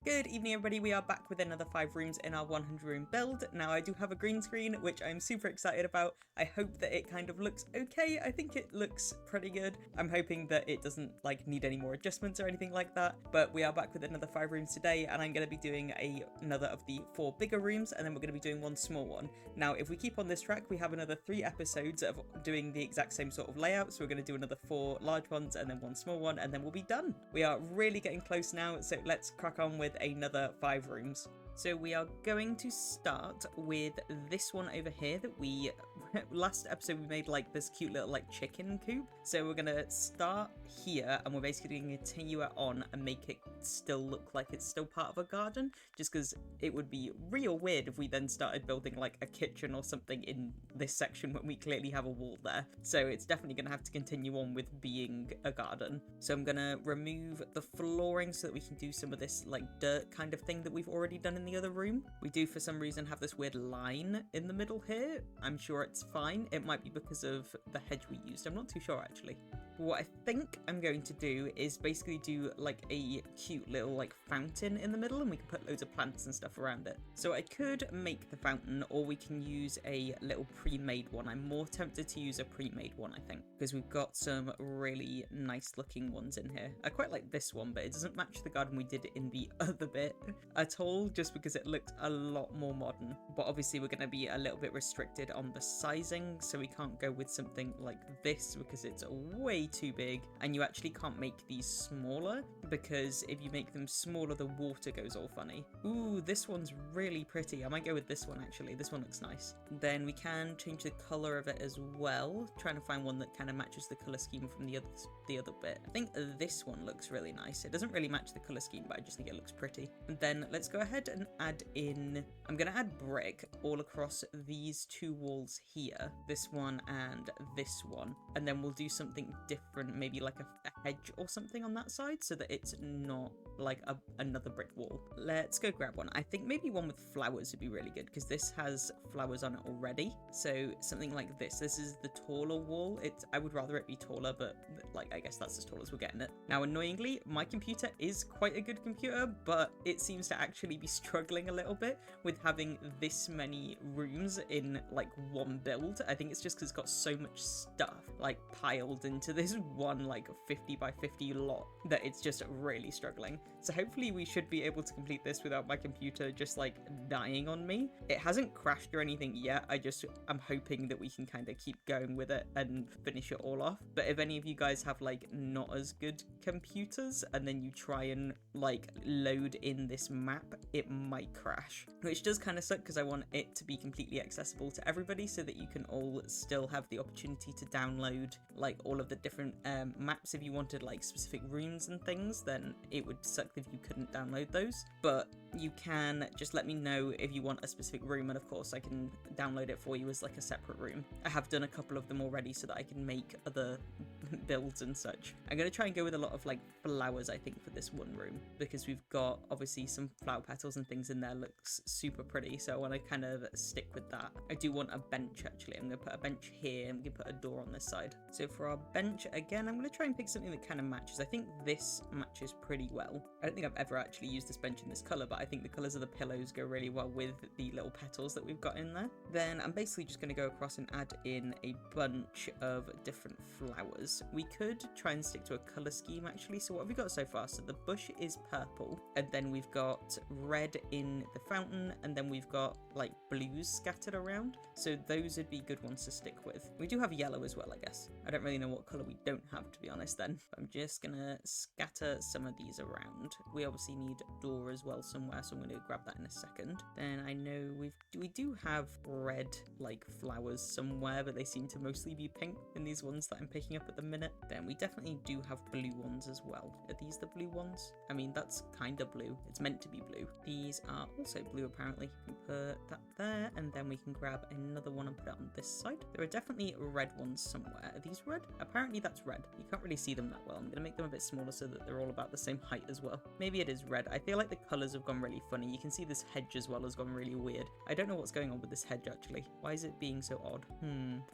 Good evening everybody, we are back with another 5 rooms in our 100 room build. Now I do have a green screen, which I'm super excited about. I hope that it kind of looks okay. I think it looks pretty good. I'm hoping that it doesn't need any more adjustments or anything like that. But we are back with another 5 rooms today, and I'm going to be doing another of the 4 bigger rooms, and then we're going to be doing one small one. Now if we keep on this track, we have another 3 episodes of doing the exact same sort of layout. So we're going to do another 4 large ones and then 1 small one, and then we'll be done. We are really getting close now, so let's crack on with another 5 rooms. So we are going to start with this one over here that we, last episode we made this cute little chicken coop. So we're going to start here and we're basically going to continue it on and make it still look like it's still part of a garden. Just because it would be real weird if we then started building a kitchen or something in this section when we clearly have a wall there. So it's definitely going to have to continue on with being a garden. So I'm going to remove the flooring so that we can do some of this dirt kind of thing that we've already done in the other room. We do for some reason have this weird line in the middle here. I'm sure it's fine. It might be because of the hedge we used. I'm not too sure actually. What I think I'm going to do is basically do a cute little fountain in the middle, and we can put loads of plants and stuff around it. So I could make the fountain, or we can use a little pre-made one. I'm more tempted to use a pre-made one, I think, because we've got some really nice looking ones in here. I quite like this one, but it doesn't match the garden we did in the other bit at all, just because it looked a lot more modern. But obviously we're going to be a little bit restricted on the sizing, so we can't go with something like this because it's way too big, and you actually can't make these smaller because if you make them smaller the water goes all funny. Ooh, this one's really pretty. I might go with this one actually. This one looks nice. Then we can change the color of it as well, trying to find one that kind of matches the color scheme from the other bit. I think this one looks really nice. It doesn't really match the color scheme, but I just think it looks pretty. And then let's go ahead and add in, I'm gonna add brick all across these 2 walls here, this one and this one, and then we'll do something different, maybe a hedge or something on that side, so that it's not another brick wall. Let's go grab one. I think maybe one with flowers would be really good because this has flowers on it already. So something like this. This is the taller wall. I would rather it be taller, but I guess that's as tall as we're getting it. Now annoyingly, my computer is quite a good computer, but it seems to actually be struggling a little bit with having this many rooms in one build. I think it's just because it's got so much stuff piled into this one 50 by 50 lot that it's just really struggling. So hopefully we should be able to complete this without my computer just dying on me. It hasn't crashed or anything yet. I'm hoping that we can kind of keep going with it and finish it all off. But if any of you guys have not as good computers and then you try and load in this map, it might crash, which does kind of suck because I want it to be completely accessible to everybody so that you can all still have the opportunity to download all of the different maps. If you wanted specific rooms and things, then it would suck if you couldn't download those. But you can just let me know if you want a specific room, and of course I can download it for you as a separate room. I have done a couple of them already so that I can make other builds and such. I'm going to try and go with a lot of flowers, I think, for this one room, because we've got obviously some flower petals and things in there. Looks super pretty, so I want to kind of stick with that. I do want a bench actually. I'm going to put a bench here and we can put a door on this side. So for our bench again, I'm going to try and pick something that kind of matches. I think this matches pretty well. I don't think I've ever actually used this bench in this color, but I think the colors of the pillows go really well with the little petals that we've got in there. Then I'm basically just going to go across and add in a bunch of different flowers. We could try and stick to a color scheme actually. So what have we got so far? So the bush is purple, and then we've got red in the fountain, and then we've got blues scattered around. So those would be good ones to stick with. We do have yellow as well, I guess. I don't really know what color we don't have, to be honest then. I'm just gonna scatter some of these around. We obviously need a door as well somewhere, so I'm gonna grab that in a second. Then I know we do have red flowers somewhere, but they seem to mostly be pink in these ones that I'm picking up at the minute. Then we definitely do have blue ones as well. Are these the blue ones? I mean, that's kind of blue. It's meant to be blue. These are also blue apparently. We can put that there, and then we can grab another one and put it on this side. There are definitely red ones somewhere. Are these red? Apparently that's red. You can't really see them that well. I'm gonna make them a bit smaller so that they're all about the same height as well. Maybe it is red. I feel like the colors have gone really funny. You can see this hedge as well has gone really weird. I don't know what's going on with this hedge actually. Why is it being so odd?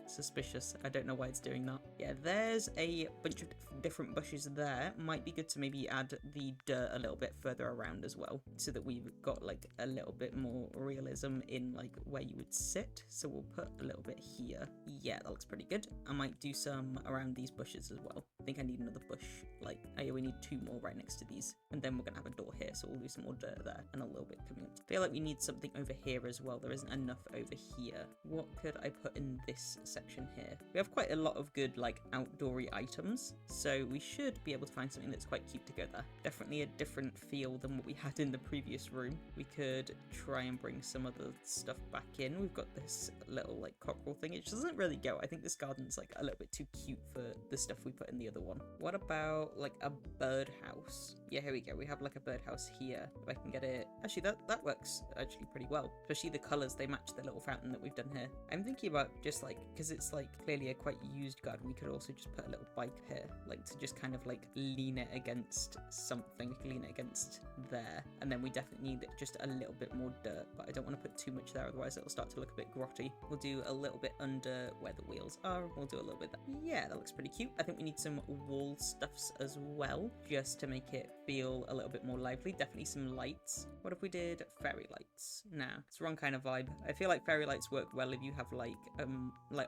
Suspicious. I don't know why it's doing that. Yeah, there's there's a bunch of different bushes there, might be good to maybe add the dirt a little bit further around as well, so that we've got like a little bit more realism in like where you would sit. So we'll put a little bit here. Yeah, that looks pretty good. I might do some around these bushes as well. I think I need another bush. Like, oh yeah, we need 2 more right next to these, and then we're gonna have a door here, so we'll do some more dirt there and a little bit coming up. I feel like we need something over here as well. There isn't enough over here. What could I put in this section here? We have quite a lot of good like outdoory items, so we should be able to find something that's quite cute to go there. Definitely a different feel than what we had in the previous room. We could try and bring some other stuff back in. We've got this little like cockerel thing. It just doesn't really go. I think this garden's like a little bit too cute for the stuff we put in the other one. What about like a birdhouse? Yeah, here we go. We have like a birdhouse here. If I can get it. Actually, that works actually pretty well. Especially the colors, they match the little fountain that we've done here. I'm thinking about just like, because it's like clearly a quite used garden, we could also just put a little bike here, like to just kind of like lean it against something, lean it against there. And then we definitely need just a little bit more dirt, but I don't want to put too much there, otherwise it'll start to look a bit grotty. We'll do a little bit under where the wheels are. We'll do a little bit there. Yeah, that looks pretty cute. I think we need some wall stuffs as well, just to make it feel a little bit more lively. Definitely some lights. What if we did fairy lights? Nah, it's the wrong kind of vibe. I feel like fairy lights work well if you have like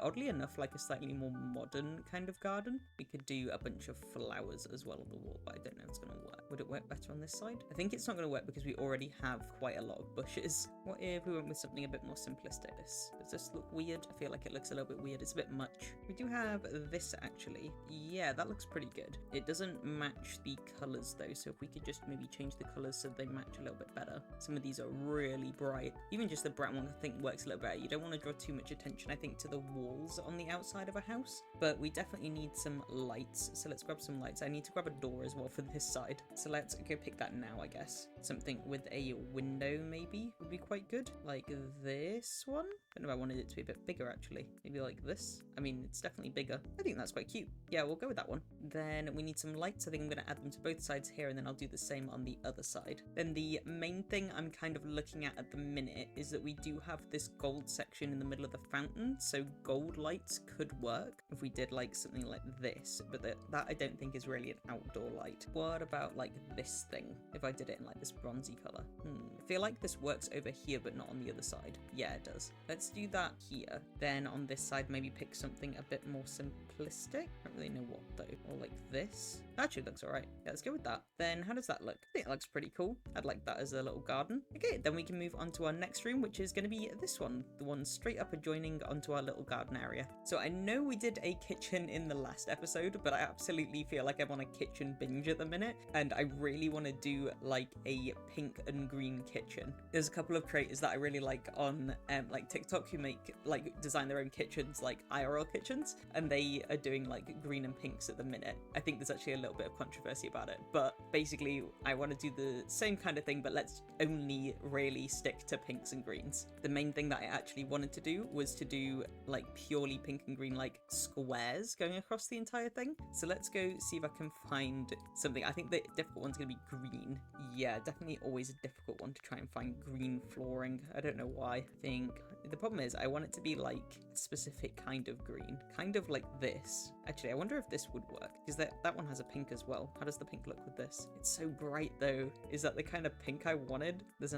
oddly enough, like a slightly more modern kind of garden. We could do a bunch of flowers as well on the wall, but I don't know if it's gonna work. Would it work better on this side? I think it's not gonna work because we already have quite a lot of bushes. What if we went with something a bit more simplistic? Does this look weird? I feel like it looks a little bit weird. It's a bit much. We do have this actually. Yeah, that looks pretty good. It doesn't match the colors though, so if we could just maybe change the colors so they match a little bit better. Some of these are really bright. Even just the brown one I think works a little better. You don't want to draw too much attention, I think, to the walls on the outside of a house, but we definitely need some lights. So let's grab some lights. I need to grab a door as well for this side. So let's go pick that now, I guess. Something with a window maybe would be quite good. Like this one. I don't know if I wanted it to be a bit bigger actually. Maybe like this. I mean, it's definitely bigger. I think that's quite cute. Yeah, we'll go with that one. Then we need some lights. I think I'm going to add them to both sides here, and then I'll do the same on the other side. Then the main thing I'm kind of looking at the minute is that we do have this gold section in the middle of the fountain, so gold lights could work if we did like something like this, but that I don't think is really an outdoor light. What about like this thing, if I did it in like this bronzy color? I feel like this works over here but not on the other side. Yeah, it does. Let's do that here. Then on this side maybe pick something a bit more simplistic. I don't really know what though. Or like this. That actually looks alright. Yeah, let's go with that. Then how does that look? I think it looks pretty cool. I'd like that as a little garden. Okay, then we can move on to our next room, which is going to be this one, the one straight up adjoining onto our little garden area. So I know we did a kitchen in the last episode, but I absolutely feel like I'm on a kitchen binge at the minute, and I really want to do like a pink and green kitchen. There's a couple of creators that I really like on like TikTok who design their own kitchens, like IRL kitchens, and they are doing like green and pinks at the minute. I think there's actually a little bit of controversy about it, but basically I want to do the same kind of thing, but let's only really stick to pinks and greens. The main thing that I actually wanted to do was to do like purely pink and green like squares going across the entire thing. So let's go see if I can find something. I think the difficult one's gonna be green. Yeah, definitely always a difficult one to try and find green flooring. I don't know why. I think the problem is I want it to be like a specific kind of green, kind of like this. Actually, I wonder if this would work, because that one has a pink as well. How does the pink look with this? It's so bright though. Is that the kind of pink I wanted? Is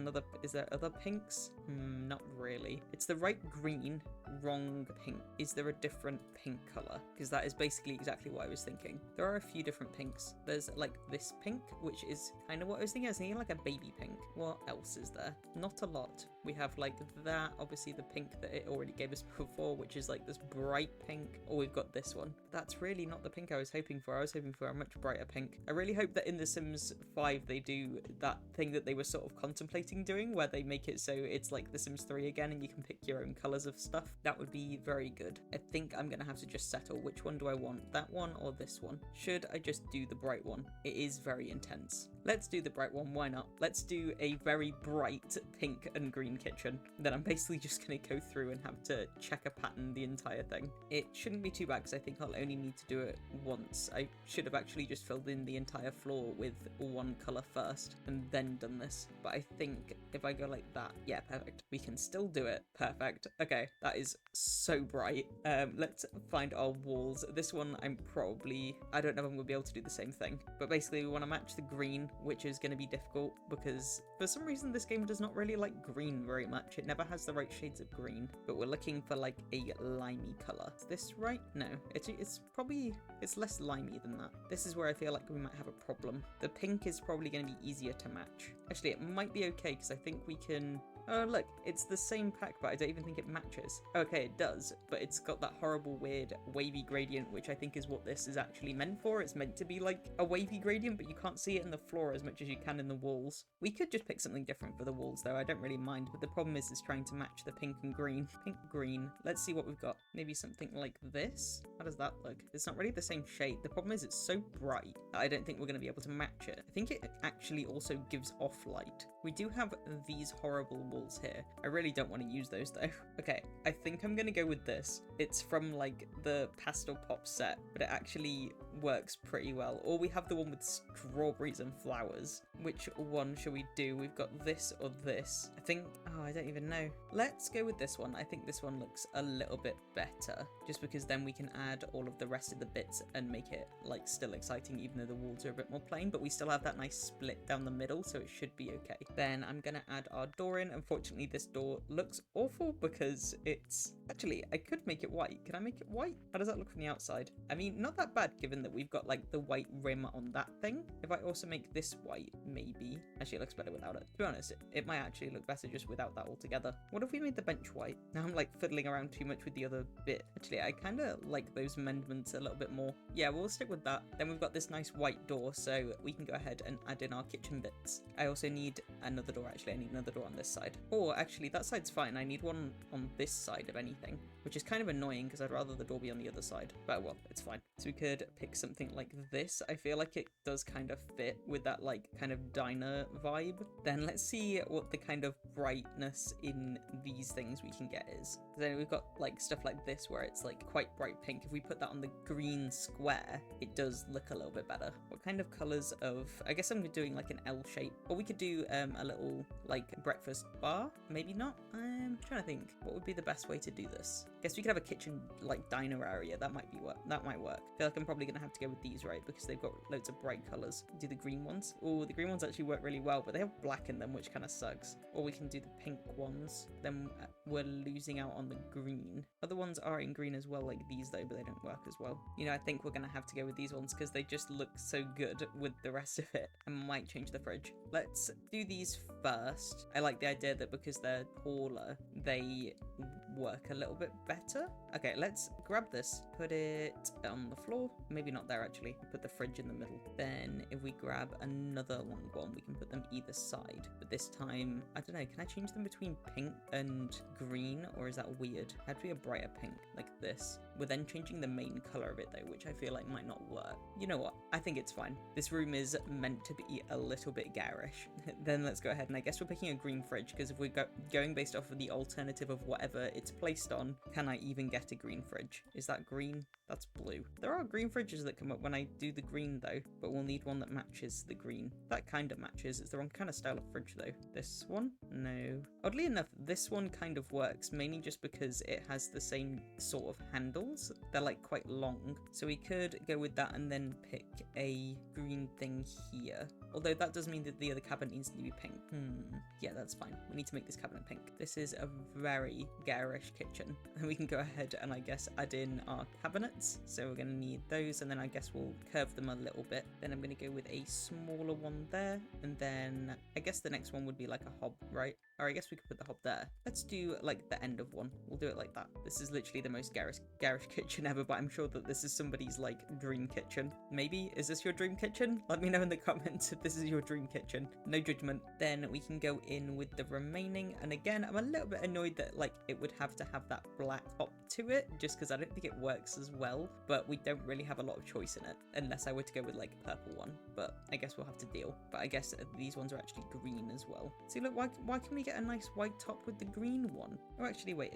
there other pinks? Not really. It's the right green, wrong pink. Is there a different pink color? Because that is basically exactly what I was thinking. There are a few different pinks. There's like this pink, which is kind of what I was thinking. I was thinking like a baby pink. What else is there? Not a lot. We have like that, obviously the pink that it already gave us before, which is like this bright pink. Or we've got this one. That's really not the pink I was hoping for. I was hoping for a much brighter pink. I really hope that in The Sims 5 they do that thing that they were sort of contemplating doing, where they make it so it's like The Sims 3 again and you can pick your own colors of stuff. That would be very good. I think I'm gonna have to just settle. Which one do I want? That one or this one? Should I just do the bright one? It is very intense. Let's do the bright one, why not? Let's do a very bright pink and green kitchen. Then I'm basically just going to go through and have to check a pattern the entire thing. It shouldn't be too bad because I think I'll only need to do it once. I should have actually just filled in the entire floor with one colour first and then done this. But I think if I go like that, yeah, perfect. We can still do it. Perfect. Okay, that is so bright. Let's find our walls. This one I don't know if I'm going to be able to do the same thing. But basically we want to match the green, which is going to be difficult because for some reason this game does not really like green very much. It never has the right shades of green, but we're looking for like a limey colour. Is this right? No, it's probably, it's less limey than that. This is where I feel like we might have a problem. The pink is probably going to be easier to match. Actually, it might be okay because I think we can... Oh, look, it's the same pack, but I don't even think it matches. Okay, it does, but it's got that horrible, weird, wavy gradient, which I think is what this is actually meant for. It's meant to be like a wavy gradient, but you can't see it in the floor as much as you can in the walls. We could just pick something different for the walls, though. I don't really mind, but the problem is trying to match the pink and green. Pink, green. Let's see what we've got. Maybe something like this? How does that look? It's not really the same shade. The problem is it's so bright that I don't think we're going to be able to match it. I think it actually also gives off light. We do have these horrible walls here. I really don't want to use those though. Okay, I think I'm gonna go with this. It's from like the Pastel Pop set, but it actually works pretty well. Or we have the one with strawberries and flowers. Which one should we do? We've got this or this. I think, oh, I don't even know. Let's go with this one. I think this one looks a little bit better, just because then we can add all of the rest of the bits and make it like still exciting, even though the walls are a bit more plain, but we still have that nice split down the middle, so it should be okay. Then I'm gonna add our door in. Unfortunately, this door looks awful because it's... Actually, I could make it white. Can I make it white? How does that look from the outside? I mean, not that bad given that we've got like the white rim on that thing. If I also make this white, maybe. Actually, it looks better without it. To be honest, it might actually look better just without that altogether. What if we made the bench white? Now I'm like fiddling around too much with the other bit. Actually, I kind of like those amendments a little bit more. Yeah, we'll stick with that. Then we've got this nice white door, so we can go ahead and add in our kitchen bits. I also need another door. Actually, I need another door on this side. Or actually, that side's fine. I need one on this side of anything, which is kind of annoying because I'd rather the door be on the other side. But well, it's fine. So we could pick something like this. I feel like it does kind of fit with that like kind of diner vibe. Then let's see what the kind of brightness in these things we can get is. Then we've got like stuff like this where it's like quite bright pink. If we put that on the green square, it does look a little bit better. What kind of colors of... I guess I'm doing like an L shape. Or we could do a little like breakfast bar. Maybe not. I'm trying to think. What would be the best way to do this? Guess we could have a kitchen like diner area. That might work. I feel like I'm probably gonna have to go with these, right? Because they've got loads of bright colors. Do the green ones. Oh, the green ones actually work really well, but they have black in them, which kind of sucks. Or we can do the pink ones. Then we're losing out on the green. Other ones are in green as well, like these though, but they don't work as well. You know, I think we're gonna have to go with these ones because they just look so good with the rest of it. I might change the fridge. Let's do these first. I like the idea that because they're taller, they work a little bit better. Okay, let's grab this, put it on the floor. Maybe not there actually. Put the fridge in the middle. Then if we grab another long one, we can put them either side. But this time, I don't know, can I change them between pink and green, or is that weird? It had to be a brighter pink like this. We're then changing the main color of it though, which I feel like might not work. You know what? I think it's fine. This room is meant to be a little bit garish. Then let's go ahead and I guess we're picking a green fridge because if we're going based off of the alternative of whatever it's placed on, can I even get a green fridge? Is that green? That's blue. There are green fridges that come up when I do the green though, but we'll need one that matches the green. That kind of matches. It's the wrong kind of style of fridge though. This one? No. Oddly enough, this one kind of works, mainly just because it has the same sort of handles. They're like quite long. So we could go with that and then pick a green thing here. Although that does mean that the other cabinet needs to be pink. Yeah, that's fine. We need to make this cabinet pink. This is a very garish kitchen. And we can go ahead and I guess add in our cabinets. So we're going to need those and then I guess we'll curve them a little bit. Then I'm going to go with a smaller one there. And then I guess the next one would be like a hob, right? Or I guess we could put the hob there. Let's do like the end of one. We'll do it like that. This is literally the most garish kitchen ever, but I'm sure that this is somebody's like dream kitchen. Maybe? Is this your dream kitchen? Let me know in the comments this is your dream kitchen. No judgment. Then we can go in with the remaining. And again, I'm a little bit annoyed that like it would have to have that black top to it, just because I don't think it works as well. But we don't really have a lot of choice in it, unless I were to go with like a purple one. But I guess we'll have to deal. But I guess these ones are actually green as well. See, look, why can we get a nice white top with the green one? Oh, actually, wait,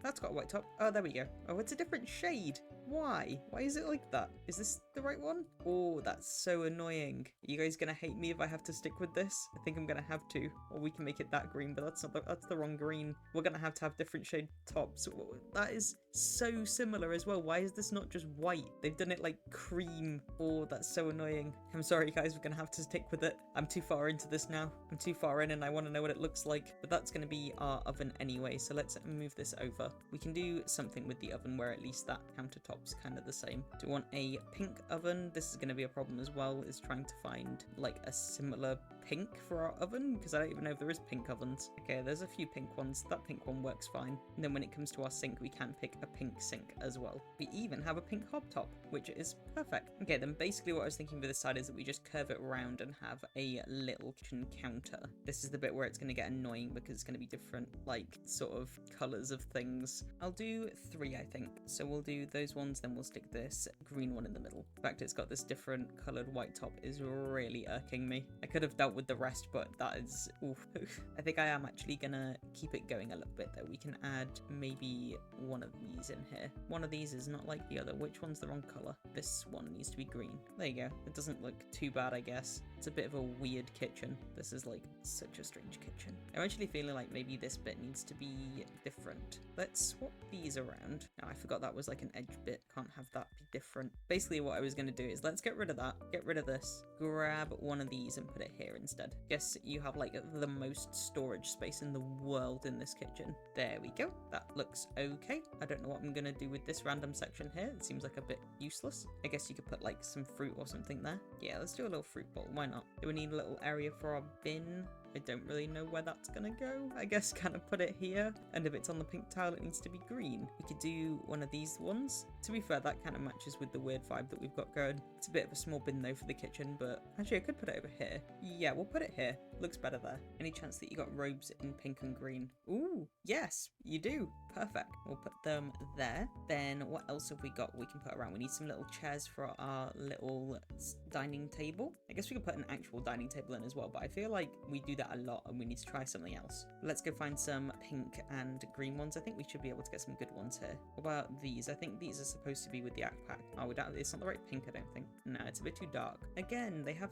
that's got a white top? Oh, there we go. Oh, it's a different shade. Why? Why is it like that? Is this the right one? Oh, that's so annoying. Are you guys gonna hate me if I have to stick with this? I think I'm gonna have to. Or we can make it that green, but that's the wrong green. We're gonna have to have different shade tops. That is so similar as well. Why is this not just white? They've done it like cream. Oh, that's so annoying. I'm sorry, guys. We're gonna have to stick with it. I'm too far into this now. I'm too far in and I want to know what it looks like. But that's gonna be our oven anyway. So let's move this over. We can do something with the oven where at least that countertop's kind of the same. Do we want a pink oven? This is going to be a problem as well, is trying to find like a similar pink for our oven, because I don't even know if there is pink ovens. Okay, there's a few pink ones. That pink one works fine. And then when it comes to our sink, we can pick a pink sink as well. We even have a pink hob top, which is perfect. Okay, then basically what I was thinking for this side is that we just curve it around and have a little kitchen counter. This is the bit where it's going to get annoying because it's going to be different, like, sort of colors of things. I'll do 3, I think. So we'll do those ones, then we'll stick this green one in the middle. The fact it's got this different colored white top is really irking me. I could have dealt with the rest, but that is oof. I think I am actually gonna keep it going a little bit though. We can add maybe one of these in here. One of these is not like the other. Which one's the wrong color? This one needs to be green. There you go. It doesn't look too bad, I guess. It's a bit of a weird kitchen. This is like such a strange kitchen. I'm actually feeling like maybe this bit needs to be different. Let's swap these around. Oh, I forgot that was like an edge bit. Can't have that be different. Basically what I was going to do is let's get rid of that. Get rid of this. Grab one of these and put it here instead. Guess you have like the most storage space in the world in this kitchen. There we go. That looks okay. I don't know what I'm going to do with this random section here. It seems like a bit useless. I guess you could put like some fruit or something there. Yeah, let's do a little fruit bowl. Why not? Do we need a little area for our bin? I don't really know where that's gonna go. I guess kind of put it here, and if it's on the pink tile it needs to be green. We could do one of these ones. To be fair, that kind of matches with the weird vibe that we've got going. It's a bit of a small bin though for the kitchen, but actually I could put it over here. Yeah, we'll put it here. Looks better there. Any chance that you got robes in pink and green? Ooh, yes, you do. Perfect. We'll put them there. Then what else have we got we can put around? We need some little chairs for our little dining table. I guess we could put an actual dining table in as well, but I feel like we do that a lot and we need to try something else. Let's go find some pink and green ones. I think we should be able to get some good ones here. What about these? I think these are supposed to be with the backpack. Oh, it's not the right pink, I don't think. No, it's a bit too dark. Again, they have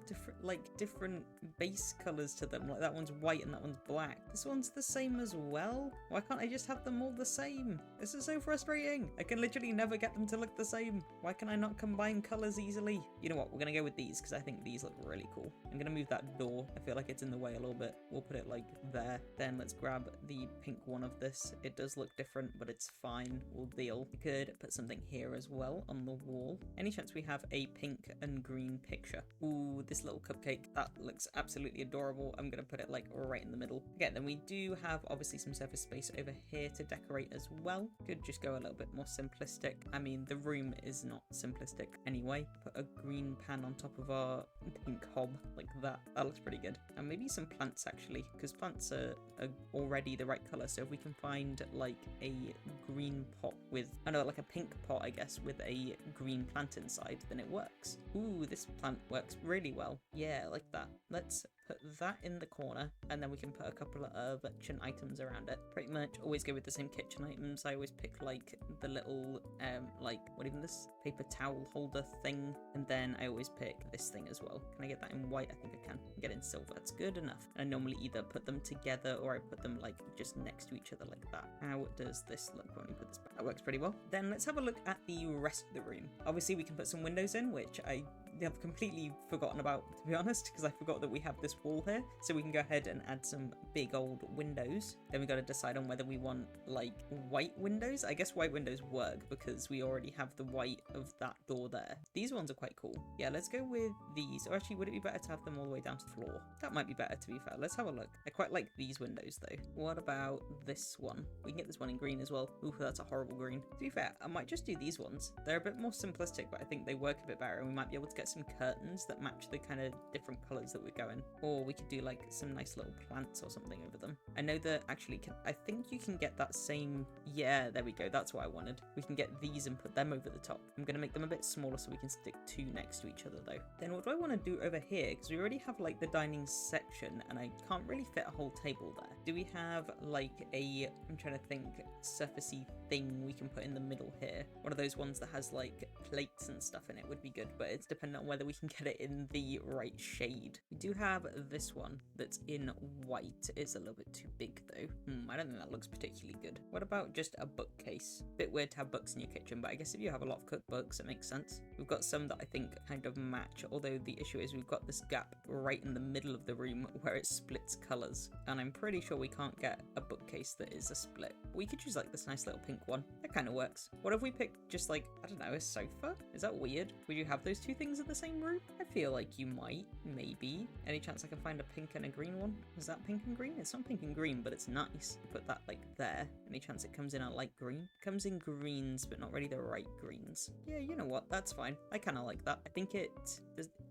different base colors to them. Like that one's white and that one's black. This one's the same as well. Why can't I just have them all the same? This is so frustrating. I can literally never get them to look the same. Why can I not combine colors easily? You know what? We're gonna go with these because I think these look really cool. I'm gonna move that door. I feel like it's in the way a little bit. We'll put it like there. Then let's grab the pink one of this. It does look different, but it's fine. We'll deal. We could put something here as well on the wall. Any chance we have a pink and green picture? Ooh, this little cupcake. That looks absolutely adorable. I'm gonna put it like right in the middle. Okay, then we do have obviously some surface space over here to decorate as well. Could just go a little bit more simplistic. I mean, the room is not simplistic anyway. Put a green pan on top of our pink hob like that. That looks pretty good. And maybe some plants actually, because plants are already the right color. So if we can find like a green pot with, I know, like a pink pot, I guess, with a green plant inside, then it works. Ooh, this plant works really well. Yeah, like that. Let's put that in the corner, and then we can put a couple of kitchen items around it. Pretty much always go with the same kitchen items. I always pick like the little like what even this paper towel holder thing, and then I always pick this thing as well. Can I get that in white? I think I can. Get it in silver. That's good enough. I normally either put them together or I put them like just next to each other like that. How does this look when we put this back? That works pretty well. Then let's have a look at the rest of the room. Obviously we can put some windows in, which I have completely forgotten about, to be honest, because I forgot that we have this wall here. So we can go ahead and add some big old windows. Then we got to decide on whether we want like white windows. I guess white windows work because we already have the white of that door there. These ones are quite cool. Yeah, let's go with these. Or actually, would it be better to have them all the way down to the floor? That might be better, to be fair. Let's have a look. I quite like these windows though. What about this one? We can get this one in green as well. Ooh, that's a horrible green. To be fair, I might just do these ones. They're a bit more simplistic, but I think they work a bit better and we might be able to get some curtains that match the kind of different colors that we're going. Or we could do like some nice little plants or something over them. I know that actually, I think you can get that same, yeah, there we go. That's what I wanted. We can get these and put them over the top. I'm going to make them a bit smaller so we can stick two next to each other though. Then what do I want to do over here? Because we already have like the dining section and I can't really fit a whole table there. Do we have like I'm trying to think, surfacey thing we can put in the middle here? One of those ones that has like plates and stuff in it would be good, but it's dependent on whether we can get it in the right shade. We do have this one that's in white. It's a little bit too big though. I don't think that looks particularly good. What about just a bookcase? Bit weird to have books in your kitchen, but I guess if you have a lot of cookbooks, it makes sense. We've got some that I think kind of match, although the issue is we've got this gap right in the middle of the room where it splits colors, and I'm pretty sure we can't get a bookcase that is a split. We could use like this nice little pink one. That kind of works. What if we picked just like, I don't know, a sofa? Is that weird? Would you have those two things in the same room? I feel like you might, maybe. Any chance I can find a pink and a green one? Is that pink and green? It's not pink and green, but it's nice. Put that like there. Any chance it comes in a light green? Comes in greens, but not really the right greens. Yeah, you know what? That's fine. I kind of like that. I think it...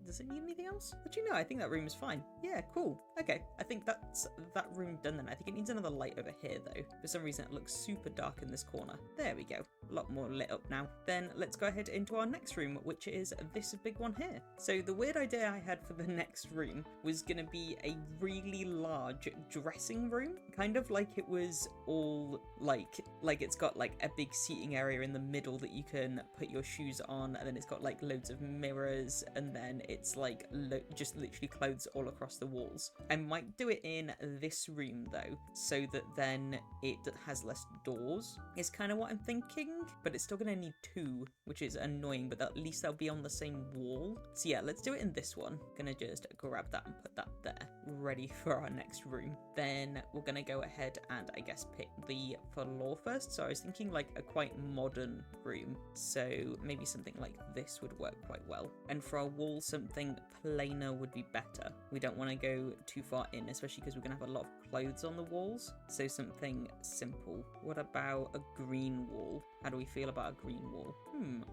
Does it need anything else? But you know, I think that room is fine. Yeah, cool. Okay, I think that's that room done then. I think it needs another light over here though. For some reason it looks super dark in this corner. There we go. A lot more lit up now. Then let's go ahead into our next room, which is this big one here. So the weird idea I had for the next room was going to be a really large dressing room. Kind of like it was all like it's got like a big seating area in the middle that you can put your shoes on, and then it's got like loads of mirrors, and then it's like just literally clothes all across the walls. I might do it in this room though, so that then it has less doors, is kind of what I'm thinking, but it's still going to need two, which is annoying, but at least they'll be on the same wall. So yeah, let's do it in this one. Gonna just grab that and put that there, ready for our next room. Then we're gonna go ahead and I guess pick the floor first. So I was thinking like a quite modern room, so maybe something like this would work quite well. And for our wall, something plainer would be better. We don't want to go too far in, especially because we're gonna have a lot of clothes on the walls, so something simple. What about a green wall? How do we feel about a green wall?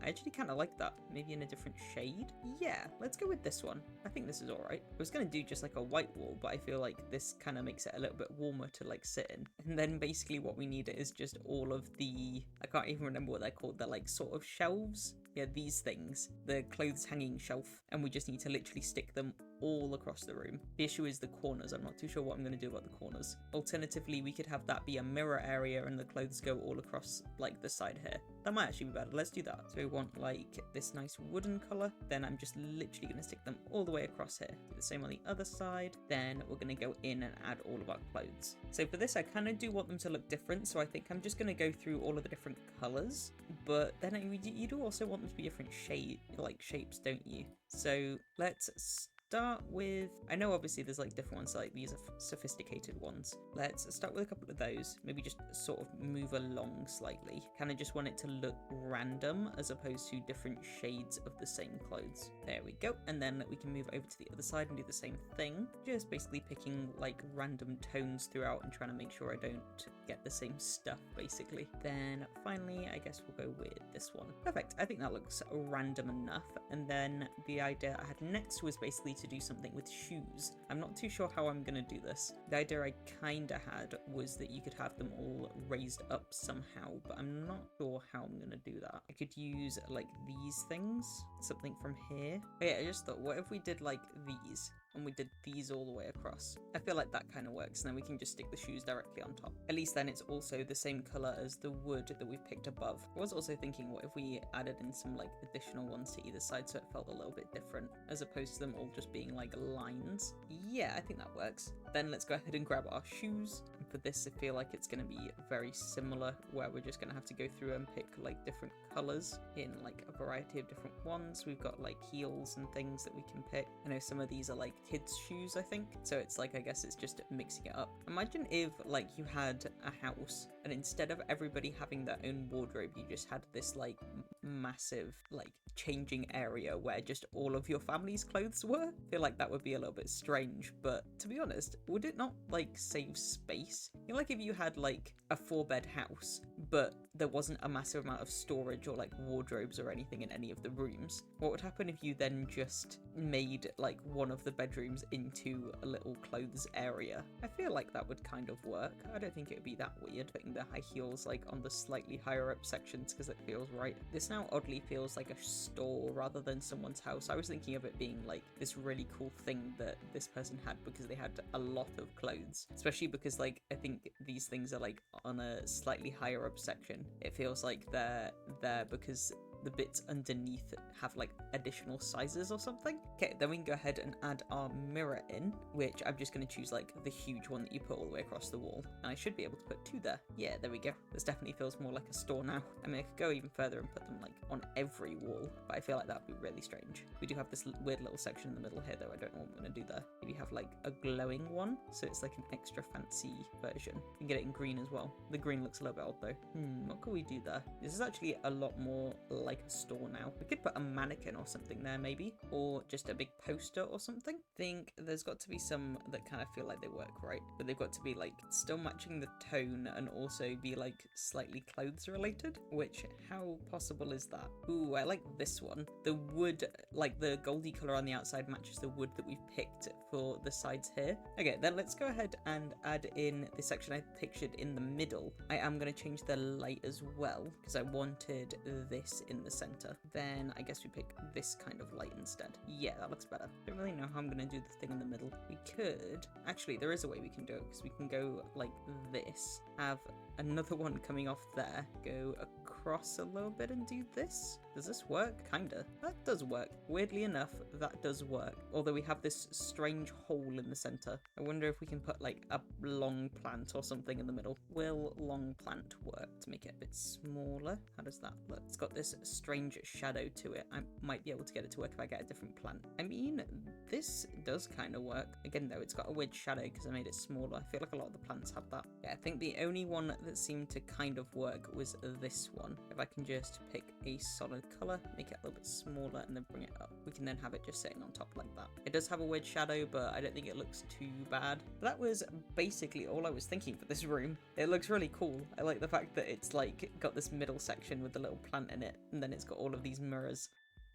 I actually kind of like that. Maybe in a different shade? Yeah, let's go with this one. I think this is all right. I was going to do just like a white wall, but I feel like this kind of makes it a little bit warmer to like sit in. And then basically what we need is just all of the, I can't even remember what they're called. They're like sort of shelves. Yeah, these things, the clothes hanging shelf, and we just need to literally stick them all across the room. The issue is the corners. I'm not too sure what I'm going to do about the corners. Alternatively, we could have that be a mirror area and the clothes go all across like the side here. That might actually be better. Let's do that. So we want like this nice wooden color. Then I'm just literally going to stick them all the way across here. Do the same on the other side. Then we're going to go in and add all of our clothes. So for this, I kind of do want them to look different. So I think I'm just going to go through all of the different colors. But then you do also want them to be different shapes, don't you? So let's start with, I know obviously there's like different ones, like these are sophisticated ones. Let's start with a couple of those, maybe just sort of move along slightly. Kind of just want it to look random as opposed to different shades of the same clothes. There we go. And then we can move over to the other side and do the same thing. Just basically picking like random tones throughout and trying to make sure I don't get the same stuff basically. Then finally, I guess we'll go with this one. Perfect. I think that looks random enough. And then the idea I had next was basically to do something with shoes. I'm not too sure how I'm going to do this. The idea I kind of had was that you could have them all raised up somehow, but I'm not sure how I'm going to do that. I could use like these things, something from here. But yeah, I just thought, what if we did like these? And we did these all the way across. I feel like that kind of works, and then we can just stick the shoes directly on top. At least then it's also the same color as the wood that we've picked above. I was also thinking, what if we added in some like additional ones to either side so it felt a little bit different, as opposed to them all just being like lines? Yeah, I think that works. Then let's go ahead and grab our shoes. And for this, I feel like it's going to be very similar, where we're just going to have to go through and pick like different colors in like a variety of different ones. We've got like heels and things that we can pick. I know some of these are like kids' shoes, I think. So it's like, I guess it's just mixing it up. Imagine if like you had a house and instead of everybody having their own wardrobe, you just had this like massive like changing area where just all of your family's clothes were. I feel like that would be a little bit strange, but to be honest, would it not like save space? You know, like if you had like a 4-bed house, but there wasn't a massive amount of storage or like wardrobes or anything in any of the rooms, what would happen if you then just made like one of the bedrooms into a little clothes area? I feel like that would kind of work. I don't think it would be that weird putting the high heels like on the slightly higher up sections because it feels right. This now oddly feels like a store rather than someone's house. I was thinking of it being like this really cool thing that this person had because they had a lot of clothes, especially because like I think these things are like on a slightly higher up section. It feels like they're there because the bits underneath have like additional sizes or something. Okay, then we can go ahead and add our mirror in, which I'm just going to choose like the huge one that you put all the way across the wall, and I should be able to put 2 there. Yeah, there we go. This definitely feels more like a store now. I mean, I could go even further and put them like on every wall, but I feel like that would be really strange. We do have this weird little section in the middle here though. I don't know what I'm going to do there. Maybe have like a glowing one, so it's like an extra fancy version. You can get it in green as well. The green looks a little bit odd though. What can we do there? This is actually a lot more like a store now. We could put a mannequin or something there maybe, or just a big poster or something. I think there's got to be some that kind of feel like they work right, but they've got to be like still matching the tone and also be like slightly clothes related, which how possible is that? Ooh, I like this one. The wood, like the goldy color on the outside matches the wood that we've picked for the sides here. Okay, then let's go ahead and add in the section I pictured in the middle. I am going to change the light as well because I wanted this in the center. Then I guess we pick this kind of light instead. Yeah, that looks better. Don't really know how I'm going to do the thing in the middle. We could, actually there is a way we can do it because we can go like this, have another one coming off there, go across a little bit and do this. Does this work? Kinda. That does work. Weirdly enough, that does work. Although we have this strange hole in the center. I wonder if we can put like a long plant or something in the middle. Will long plant work to make it a bit smaller? How does that look? It's got this strange shadow to it. I might be able to get it to work if I get a different plant. I mean, this does kind of work. Again though, it's got a weird shadow because I made it smaller. I feel like a lot of the plants have that. Yeah, I think the only one that seemed to kind of work was this one. If I can just pick a solid color, make it a little bit smaller and then bring it up, we can then have it just sitting on top like that. It does have a weird shadow, but I don't think it looks too bad. But that was basically all I was thinking for this room. It looks really cool. I like the fact that it's like got this middle section with the little plant in it, and then it's got all of these mirrors.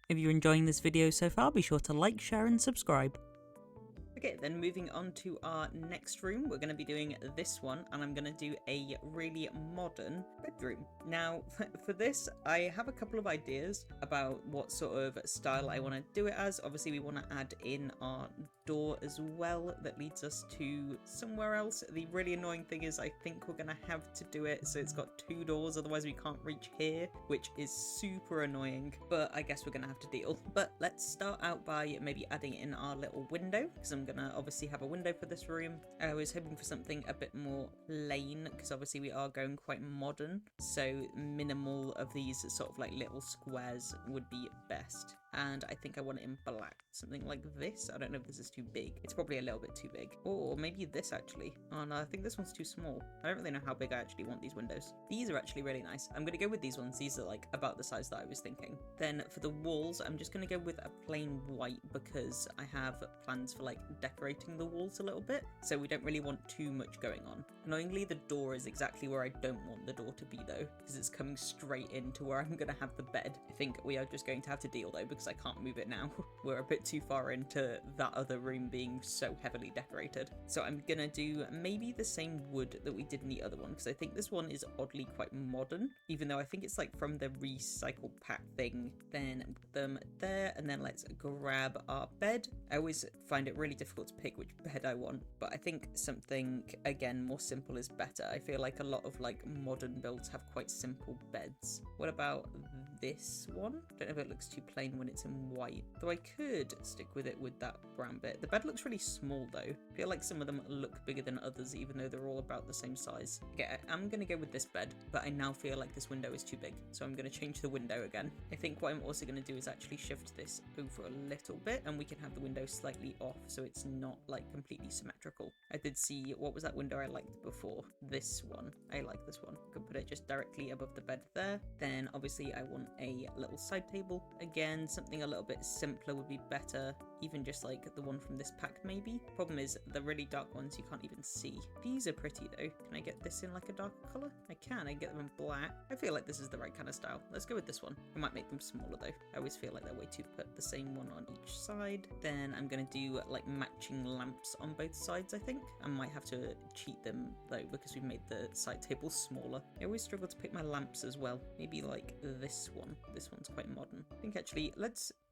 If you're enjoying this video so far, be sure to like, share and subscribe. Okay, then moving on to our next room, we're going to be doing this one, and I'm going to do a really modern bedroom. Now, for this, I have a couple of ideas about what sort of style I want to do it as. Obviously, we want to add in our door as well that leads us to somewhere else. The really annoying thing is I think we're going to have to do it so it's got 2 doors, otherwise we can't reach here, which is super annoying, but I guess we're going to have to deal. But let's start out by maybe adding in our little window, because I'm going to obviously have a window for this room. I was hoping for something a bit more plain, because obviously we are going quite modern, so minimal of these sort of like little squares would be best. And I think I want it in black, something like this. I don't know if this is too big. It's probably a little bit too big. Or maybe this actually. Oh no, I think this one's too small. I don't really know how big I actually want these windows. These are actually really nice. I'm going to go with these ones. These are like about the size that I was thinking. Then for the walls, I'm just going to go with a plain white because I have plans for like decorating the walls a little bit. So we don't really want too much going on. Annoyingly, the door is exactly where I don't want the door to be though, because it's coming straight into where I'm going to have the bed. I think we are just going to have to deal though, because I can't move it now. We're a bit too far into that other room being so heavily decorated. So I'm gonna do maybe the same wood that we did in the other one, because I think this one is oddly quite modern, even though I think it's like from the recycle pack thing. Then put them there, and then let's grab our bed. I always find it really difficult to pick which bed I want, but I think something, again, more simple is better. I feel like a lot of like modern builds have quite simple beds. What about this one? I don't know if it looks too plain when it's in white. Though I could stick with it with that brown bit. The bed looks really small though. I feel like some of them look bigger than others, even though they're all about the same size. Okay, I'm gonna go with this bed, but I now feel like this window is too big, so I'm gonna change the window again. I think what I'm also gonna do is actually shift this over a little bit, and we can have the window slightly off so it's not like completely symmetrical. I did see, what was that window I liked before? This one. I like this one. I could put it just directly above the bed there. Then obviously I want a little side table. Again, something a little bit simpler would be better. Even just like the one from this pack maybe. Problem is the really dark ones you can't even see. These are pretty though. Can I get this in like a darker colour? I can. I get them in black. I feel like this is the right kind of style. Let's go with this one. I might make them smaller though. I always feel like they're way too put the same one on each side. Then I'm going to do like matching lamps on both sides, I think. I might have to cheat them though because we've made the side table smaller. I always struggle to pick my lamps as well. Maybe like this one. This one's quite modern. I think actually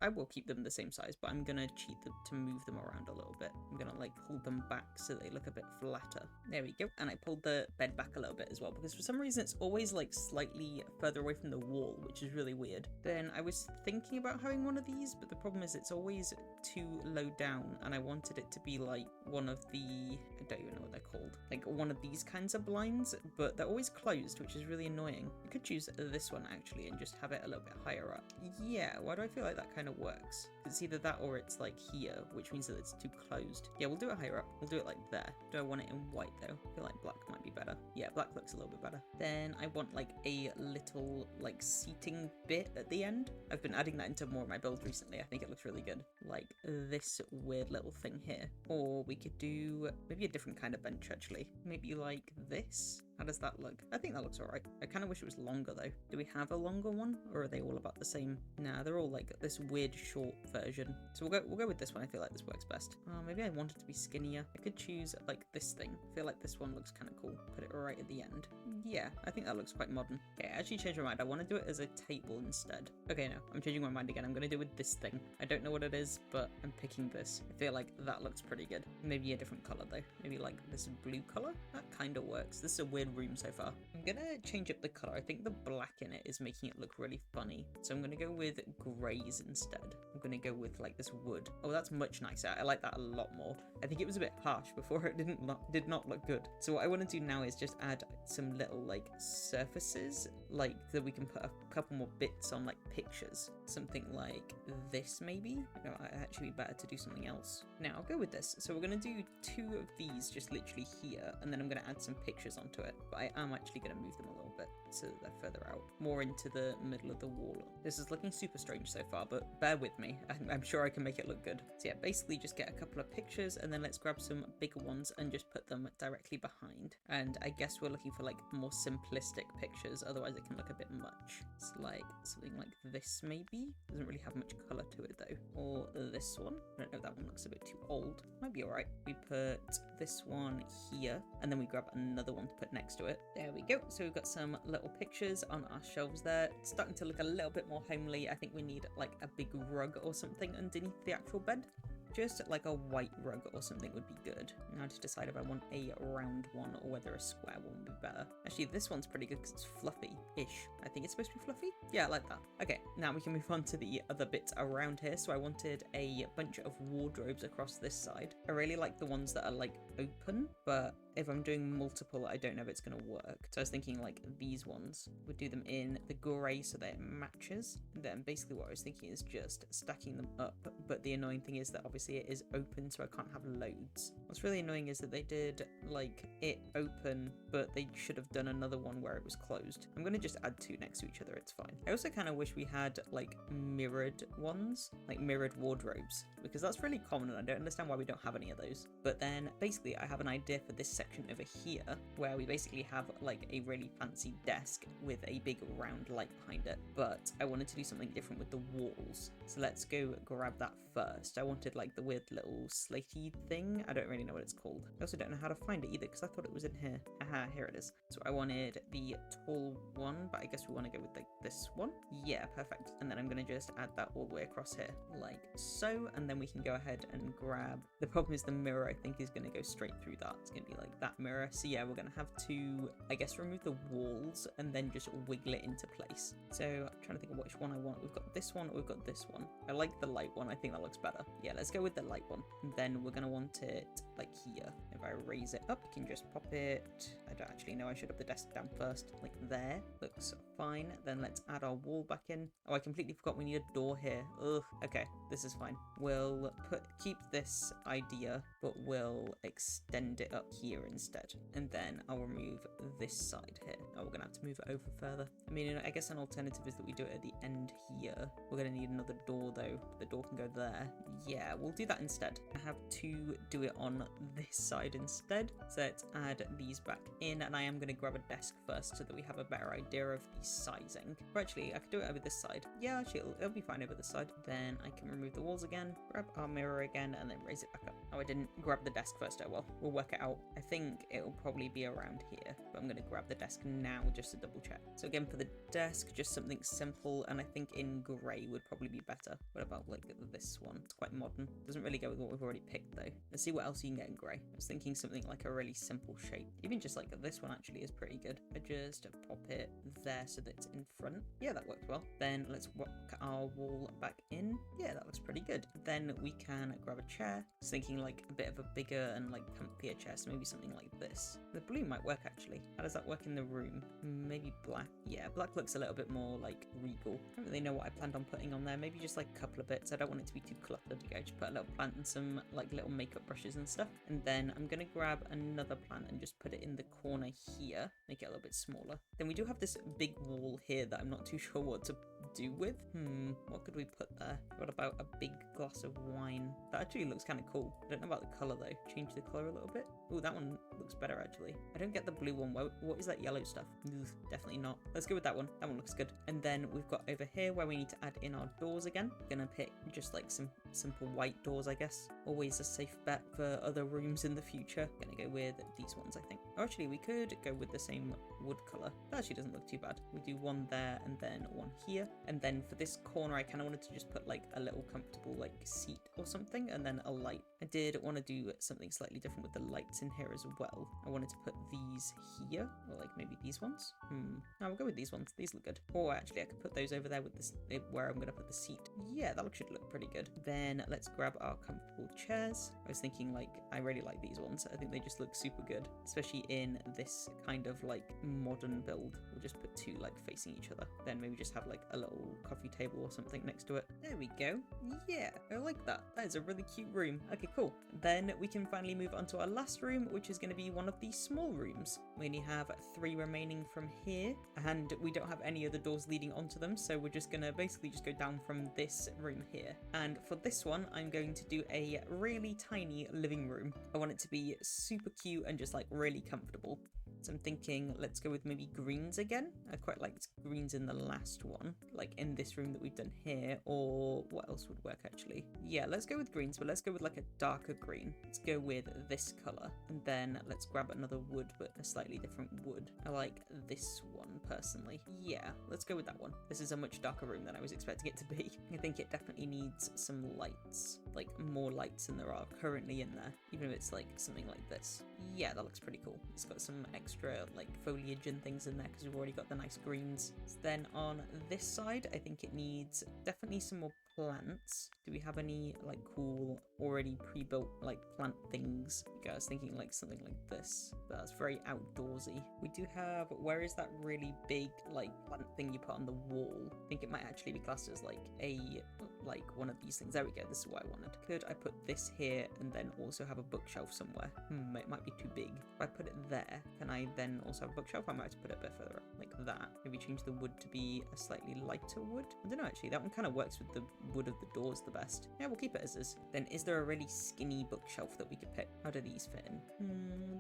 I will keep them the same size, but I'm going to cheat them to move them around a little bit. I'm going to like pull them back so they look a bit flatter. There we go. And I pulled the bed back a little bit as well because for some reason it's always like slightly further away from the wall, which is really weird. Then I was thinking about having one of these, but the problem is it's always too low down and I wanted it to be like one of the, I don't even know what they're called, like one of these kinds of blinds, but they're always closed, which is really annoying. I could choose this one actually and just have it a little bit higher up. Yeah, why do I feel like that kind of works? It's either that or it's like here, which means that it's too closed. Yeah, we'll do it higher up. We'll do it like there. Do I want it in white though? I feel like black might be better. Yeah, black looks a little bit better. Then I want like a little like seating bit at the end. I've been adding that into more of my builds recently. I think it looks really good. Like this weird little thing here. Or we could do maybe a different kind of bench actually. Maybe like this. How does that look? I think that looks alright. I kind of wish it was longer though. Do we have a longer one or are they all about the same? Nah, they're all like this weird short version. So we'll go with this one. I feel like this works best. Maybe I want it to be skinnier. I could choose like this thing. I feel like this one looks kind of cool. Put it right at the end. Yeah, I think that looks quite modern. Okay, I actually changed my mind. I want to do it as a table instead. Okay, no, I'm changing my mind again. I'm going to do it with this thing. I don't know what it is, but I'm picking this. I feel like that looks pretty good. Maybe a different color though. Maybe like this blue color. That kind of works. This is a weird room so far. I'm gonna change up the color. I think the black in it is making it look really funny. So I'm gonna go with grays instead. I'm gonna go with like this wood. Oh, that's much nicer. I like that a lot more. I think it was a bit harsh before. It did not look good. So what I want to do now is just add some little like surfaces, like that we can put a couple more bits on, like pictures. Something like this maybe. No, it'd actually be better to do something else. Now I'll go with this. So we're gonna do 2 of these just literally here, and then I'm gonna add some pictures onto it. But I'm actually gonna move them a little bit so that they're further out, more into the middle of the wall. This is looking super strange so far, but bear with me. I'm sure I can make it look good. So yeah, basically just get a couple of pictures and then let's grab some bigger ones and just put them directly behind. And I guess we're looking for like more simplistic pictures, otherwise it can look a bit much. It's like something like this maybe. Doesn't really have much color to it though. Or this one. I don't know, that one looks a bit too old. Might be alright. We put this one here and then we grab another one to put next to it. There we go. So we've got some little pictures on our shelves there. It's starting to look a little bit more homely. I think we need like a big rug or something underneath the actual bed. Just like a white rug or something would be good. Now to decide if I want a round one or whether a square one would be better. Actually, this one's pretty good because it's fluffy-ish. I think it's supposed to be fluffy. Yeah, I like that. Okay, now we can move on to the other bits around here. So I wanted a bunch of wardrobes across this side. I really like the ones that are like open, but if I'm doing multiple, I don't know if it's going to work. So I was thinking like these ones would do them in the grey so that it matches. And then basically what I was thinking is just stacking them up. But the annoying thing is that obviously it is open, so I can't have loads. What's really annoying is that they did like it open, but they should have done another one where it was closed. I'm going to just add 2 next to each other. It's fine. I also kind of wish we had like mirrored ones, like mirrored wardrobes, because that's really common and I don't understand why we don't have any of those. But then basically I have an idea for this section over here where we basically have like a really fancy desk with a big round light behind it, but I wanted to do something different with the walls. So let's go grab that first. I wanted like the weird little slatey thing. I don't really know what it's called. I also don't know how to find it either because I thought it was in here. Haha, here it is. So I wanted the tall one, but I guess we want to go with like this one. Yeah, perfect. And then I'm going to just add that all the way across here like so, and then we can go ahead and grab, the problem is the mirror I think is going to go straight through that. It's going to be like that mirror. So yeah, we're going to have to, I guess, remove the walls and then just wiggle it into place. So I'm trying to think of which one I want. We've got this one or we've got this one. I like the light one. I think that looks better. Yeah, let's go with the light one. And then we're going to want it like here. If I raise it up, you can just pop it. I don't actually know. I should have the desk down first. Like there. Looks fine. Then let's add our wall back in. Oh, I completely forgot we need a door here. Ugh. Okay, this is fine. We'll keep this idea, but we'll extend it up here instead. And then I'll remove this side here. Oh, we're going to have to move it over further. I mean, I guess an alternative is that we do it at the end here. We're going to need another door though. The door can go there. Yeah, we'll do that instead. I have to do it on this side instead. So let's add these back in, and I am going to grab a desk first so that we have a better idea of the sizing. Or actually, I could do it over this side. Yeah, actually, it'll be fine over this side. Then I can remove the walls again, grab our mirror again, and then raise it back up. Oh, I didn't grab the desk first. Oh well, we'll work it out. I think it'll probably be around here, but I'm going to grab the desk now just to double check. So again, for the desk, just something simple, and I think in grey would probably be better. What about like this one? It's quite modern. Doesn't really go with what we've already picked though. Let's see what else you can get in grey. I was thinking something like a really simple shape. Even just like this one actually is pretty good. I just pop it there so that it's in front. Yeah, that works well. Then let's work our wall back in. Yeah, that looks pretty good. Then we can grab a chair. I was thinking like a bit of a bigger and like comfier chair, so maybe something like this. The blue might work actually. How does that work in the room? Maybe black. Yeah, black looks a little bit more like regal. I don't really know what I planned on putting on there. Maybe just like a couple of bits. I don't want it to be too cluttered. Okay, just put a little plant and some like little makeup brushes and stuff. And then I'm gonna grab another plant and just put it in the corner here. Make it a little bit smaller. Then we do have this big wall here that I'm not too sure what to do with. What could we put there? What about a big glass of wine? That actually looks kind of cool. I don't know about the color though. Change the color a little bit. Oh, that one looks better actually. I don't get the blue one. What is that yellow stuff? Ugh, definitely not. Let's go with that one. That one looks good. And then we've got over here where we need to add in our doors again. I'm gonna pick just like some simple white doors, I guess. Always a safe bet for other rooms in the future. Gonna go with these ones, I think. Or actually, we could go with the same wood color. That actually doesn't look too bad. We do one there and then one here. And then for this corner, I kind of wanted to just put like a little comfortable like seat or something, and then a light. I did want to do something slightly different with the lights in here as well. I wanted to put these here, or like maybe these ones. No, we'll go with these ones. These look good. Or actually, I could put those over there with this, where I'm going to put the seat. Yeah, that should look pretty good. Then let's grab our comfortable chairs. I was thinking like, I really like these ones. I think they just look super good, especially in this kind of like modern build. We'll just put two like facing each other. Then maybe just have like a little coffee table or something next to it. There we go. Yeah, I like that. That is a really cute room. Okay, cool. Then we can finally move on to our last room, which is going to be one of these small rooms. We only have 3 remaining from here, and we don't have any other doors leading onto them, so we're just going to basically just go down from this room here. And for this one, I'm going to do a really tiny living room. I want it to be super cute and just like really comfortable. So I'm thinking let's go with maybe greens again. I quite liked greens in the last one, like in this room that we've done here, or what else would work actually? Yeah, let's go with greens, but let's go with like a darker green. Let's go with this color, and then let's grab another wood, but a slightly different wood. I like this one personally. Yeah, let's go with that one. This is a much darker room than I was expecting it to be. I think it definitely needs some lights, like more lights than there are currently in there, even if it's like something like this. Yeah, that looks pretty cool. It's got some extra like foliage and things in there because we've already got the nice greens. Then on this side, I think it needs definitely some more plants. Do we have any like cool already pre-built like plant things? I was thinking like something like this, but that's very outdoorsy. We do have, where is that really big like plant thing you put on the wall? I think it might actually be classed as like one of these things. There we go. This is what I wanted. Could I put this here and then also have a bookshelf somewhere? It might be too big. If I put it there, can I then also have a bookshelf? I might have to put it a bit further up, like that. Maybe change the wood to be a slightly lighter wood. I don't know actually. That one kind of works with the wood of the doors the best. Yeah, we'll keep it as is. Then is there a really skinny bookshelf that we could pick? How do these fit in?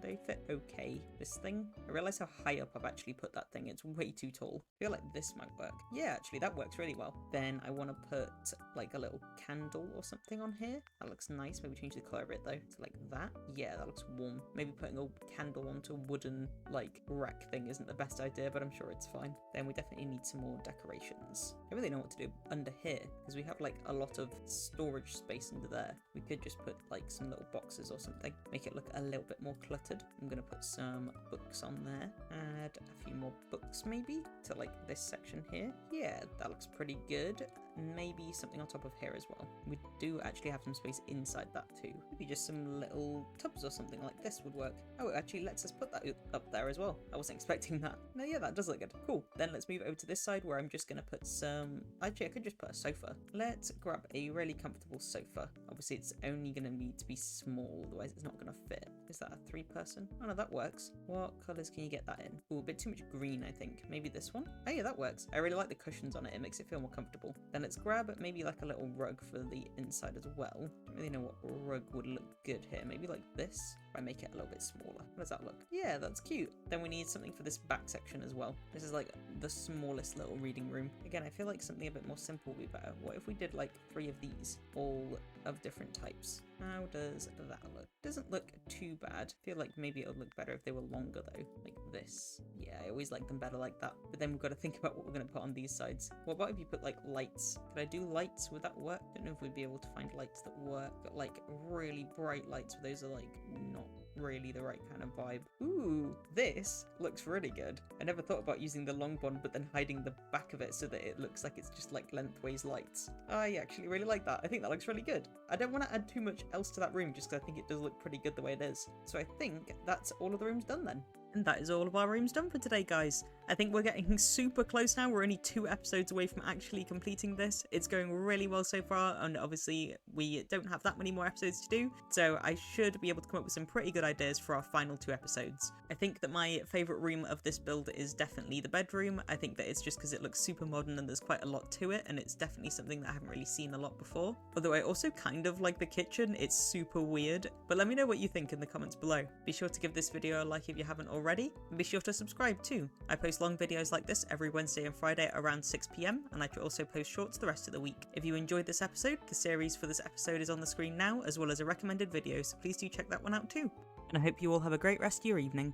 They fit okay. This thing, I realize how high up I've actually put that thing. It's way too tall. I feel like this might work. Yeah, actually that works really well. Then I want to put like a little candle or something on here. That looks nice. Maybe change the color of it though to like that. Yeah, that looks warm. Maybe putting a candle onto a wooden like rack thing isn't the best idea, but I'm sure it's fine. Then we definitely need some more decorations. I really know what to do under here because we have like a lot of storage space under there. We could just put like some little boxes or something, make it look a little bit more cluttered. good. I'm gonna put some books on there. Add a few more books maybe to like this section here. Yeah, that looks pretty good. Maybe something on top of here as well. We do actually have some space inside that too. Maybe just some little tubs or something like this would work. Oh, it actually lets us put that up there as well. I wasn't expecting that. No, yeah, that does look good. Cool. Then let's move over to this side where I'm just gonna put some... Actually, I could just put a sofa. Let's grab a really comfortable sofa. Obviously, it's only gonna need to be small, otherwise it's not gonna fit. Is that a 3-person? Oh no, that works. What colors can you get that in? Oh, a bit too much green, I think. Maybe this one? Oh yeah, that works. I really like the cushions on it. It makes it feel more comfortable. Then let's grab maybe like a little rug for the inside as well. Don't really know what rug would look good here. Maybe like this, if I make it a little bit smaller. How does that look? Yeah, that's cute. Then we need something for this back section as well. This is like the smallest little reading room. Again, I feel like something a bit more simple would be better. What if we did like 3 of these, all of different types? How does that look? Doesn't look too bad. I feel like maybe it would look better if they were longer though, like this. Yeah, I always like them better like that. But then we've got to think about what we're going to put on these sides. What about if you put like lights? Could I do lights? Would that work? Don't know if we'd be able to find lights that work, but like really bright lights, but those are like not really the right kind of vibe. Ooh, this looks really good. I never thought about using the long one, but then hiding the back of it so that it looks like it's just like lengthways lights. I actually really like that. I think that looks really good. I don't want to add too much else to that room just because I think it does look pretty good the way it is. So I think that's all of the rooms done then. And that is all of our rooms done for today, guys. I think we're getting super close now. We're only 2 episodes away from actually completing this. It's going really well so far, and obviously we don't have that many more episodes to do, so I should be able to come up with some pretty good ideas for our final 2 episodes. I think that my favourite room of this build is definitely the bedroom. I think that it's just because it looks super modern and there's quite a lot to it, and it's definitely something that I haven't really seen a lot before. Although I also kind of like the kitchen. It's super weird. But let me know what you think in the comments below. Be sure to give this video a like if you haven't already, and be sure to subscribe too. I post long videos like this every Wednesday and Friday at around 6 PM, and I also post shorts the rest of the week. If you enjoyed this episode, the series for this episode is on the screen now, as well as a recommended video, so please do check that one out too. And I hope you all have a great rest of your evening.